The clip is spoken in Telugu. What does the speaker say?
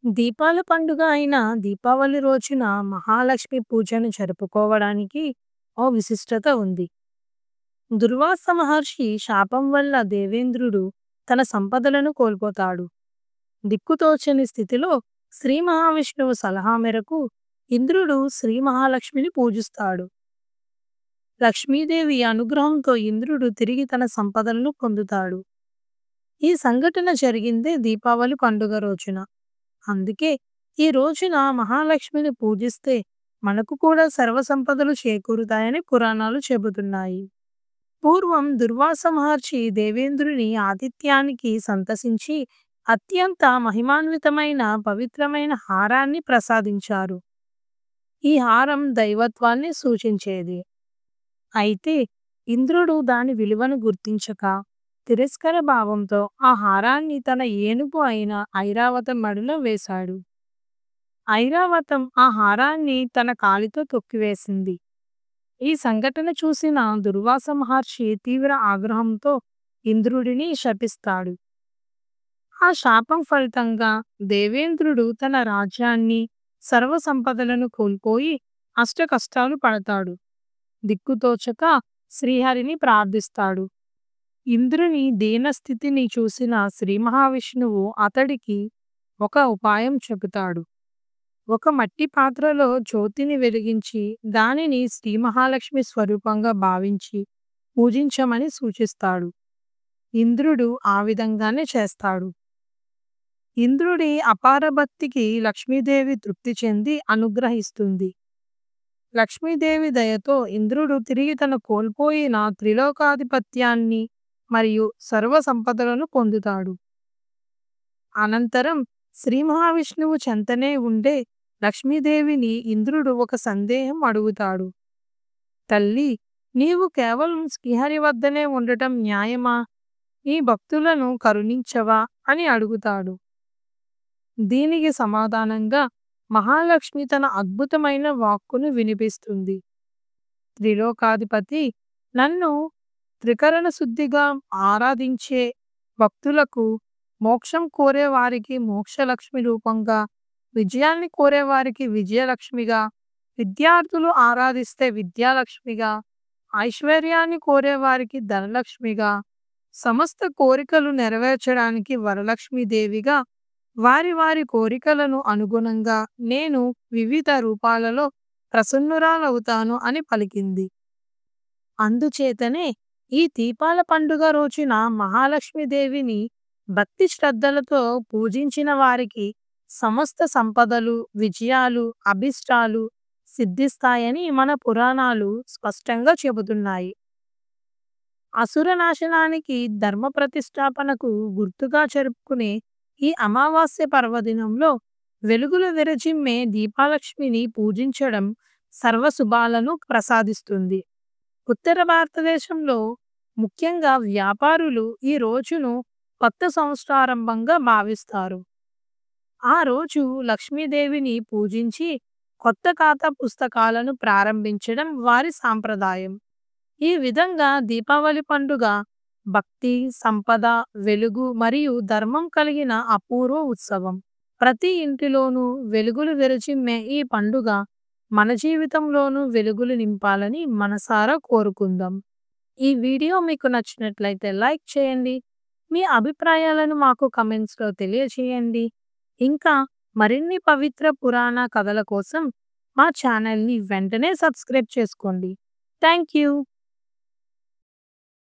దీపాల పండుగ అయిన దీపావళి రోజున మహాలక్ష్మి పూజను జరుపుకోవడానికి ఓ విశిష్టత ఉంది. దుర్వాస మహర్షి శాపం వల్ల దేవేంద్రుడు తన సంపదలను కోల్పోతాడు. దిక్కుతోచని స్థితిలో శ్రీ మహావిష్ణువు సలహా మేరకు ఇంద్రుడు శ్రీ మహాలక్ష్మిని పూజిస్తాడు. లక్ష్మీదేవి అనుగ్రహంతో ఇంద్రుడు తిరిగి తన సంపదలను పొందుతాడు. ఈ సంఘటన జరిగిందే దీపావళి పండుగ రోజున. అందుకే ఈ రోజున మహాలక్ష్మిని పూజిస్తే మనకు కూడా సర్వసంపదలు చేకూరుతాయని పురాణాలు చెబుతున్నాయి. పూర్వం దుర్వాస మహర్షి దేవేంద్రుని ఆతిథ్యానికి సంతసించి అత్యంత మహిమాన్వితమైన పవిత్రమైన హారాన్ని ప్రసాదించారు. ఈ హారం దైవత్వాన్ని సూచించేది. అయితే ఇంద్రుడు దాని విలువను గుర్తించక తిరస్కార భావంతో ఆ హారాన్ని తన ఏనుగు అయిన ఐరావతం మెడలో వేశాడు. ఐరావతం ఆ హారాన్ని తన కాలితో తొక్కివేసింది. ఈ సంఘటన చూసిన దుర్వాస మహర్షి తీవ్ర ఆగ్రహంతో ఇంద్రుడిని శపిస్తాడు. ఆ శాపం ఫలితంగా దేవేంద్రుడు తన రాజ్యాన్ని సర్వ సంపదలను కోల్పోయి అష్టకష్టాలు పడతాడు. దిక్కుతోచక శ్రీహరిని ప్రార్థిస్తాడు. ఇంద్రుని దీనస్థితిని చూసిన శ్రీ మహావిష్ణువు అతడికి ఒక ఉపాయం చెబుతాడు. ఒక మట్టి పాత్రలో జ్యోతిని వెలిగించి దానిని శ్రీ మహాలక్ష్మి స్వరూపంగా భావించి పూజించమని సూచిస్తాడు. ఇంద్రుడు ఆ విధంగానే చేస్తాడు. ఇంద్రుడి అపార భక్తికి లక్ష్మీదేవి తృప్తి చెంది అనుగ్రహిస్తుంది. లక్ష్మీదేవి దయతో ఇంద్రుడు తిరిగి తన కోల్పోయిన త్రిలోకాధిపత్యాన్ని మరియు సర్వ సంపదలను పొందుతాడు. అనంతరం శ్రీ మహావిష్ణువు చెంతనే ఉండే లక్ష్మీదేవిని ఇంద్రుడు ఒక సందేహం అడుగుతాడు. తల్లి, నీవు కేవలం శ్రీహరి వద్దనే ఉండటం న్యాయమా? ఈ భక్తులను కరుణించవా అని అడుగుతాడు. దీనికి సమాధానంగా మహాలక్ష్మి తన అద్భుతమైన వాక్కును వినిపిస్తుంది. త్రిలోకాధిపతి, నన్ను త్రికరణ శుద్ధిగా ఆరాధించే భక్తులకు, మోక్షం కోరే వారికి మోక్షలక్ష్మి రూపంగా, విజయాన్ని కోరే వారికి విజయలక్ష్మిగా, విద్యార్థులు ఆరాధిస్తే విద్యాలక్ష్మిగా, ఐశ్వర్యాన్ని కోరే వారికి ధనలక్ష్మిగా, సమస్త కోరికలు నెరవేర్చడానికి వరలక్ష్మీదేవిగా, వారి వారి కోరికలను అనుగుణంగా నేను వివిధ రూపాలలో ప్రసన్నురాలవుతాను అని పలికింది. అందుచేతనే ఈ దీపాల పండుగ రోజున మహాలక్ష్మీదేవిని భక్తి శ్రద్ధలతో పూజించిన వారికి సమస్త సంపదలు, విజయాలు, అభిష్టాలు సిద్ధిస్తాయని మన పురాణాలు స్పష్టంగా చెబుతున్నాయి. అసుర నాశనానికి, ధర్మ ప్రతిష్టాపనకు గుర్తుగా జరుపుకునే ఈ అమావాస్య పర్వదినంలో వెలుగులు విరజిమ్మే దీపాలక్ష్మిని పూజించడం సర్వశుభాలను ప్రసాదిస్తుంది. ఉత్తర భారతదేశంలో ముఖ్యంగా వ్యాపారులు ఈ రోజును కొత్త సంవత్సరారంభంగా భావిస్తారు. ఆ రోజు లక్ష్మీదేవిని పూజించి కొత్త ఖాతా పుస్తకాలను ప్రారంభించడం వారి సాంప్రదాయం. ఈ విధంగా దీపావళి పండుగ భక్తి, సంపద, వెలుగు మరియు ధర్మం కలిగిన అపూర్వ ఉత్సవం. ప్రతి ఇంటిలోనూ వెలుగులు విరజిమ్మే ఈ పండుగ మన జీవితంలోనూ వెలుగులు నింపాలని మనసారా కోరుకుందాం. ఈ వీడియో మీకు నచ్చినట్లయితే లైక్ చేయండి. మీ అభిప్రాయాలను మాకు కమెంట్స్లో తెలియజేయండి. ఇంకా మరిన్ని పవిత్ర పురాణ కథల కోసం మా ఛానల్ని వెంటనే సబ్స్క్రైబ్ చేసుకోండి. Thank you.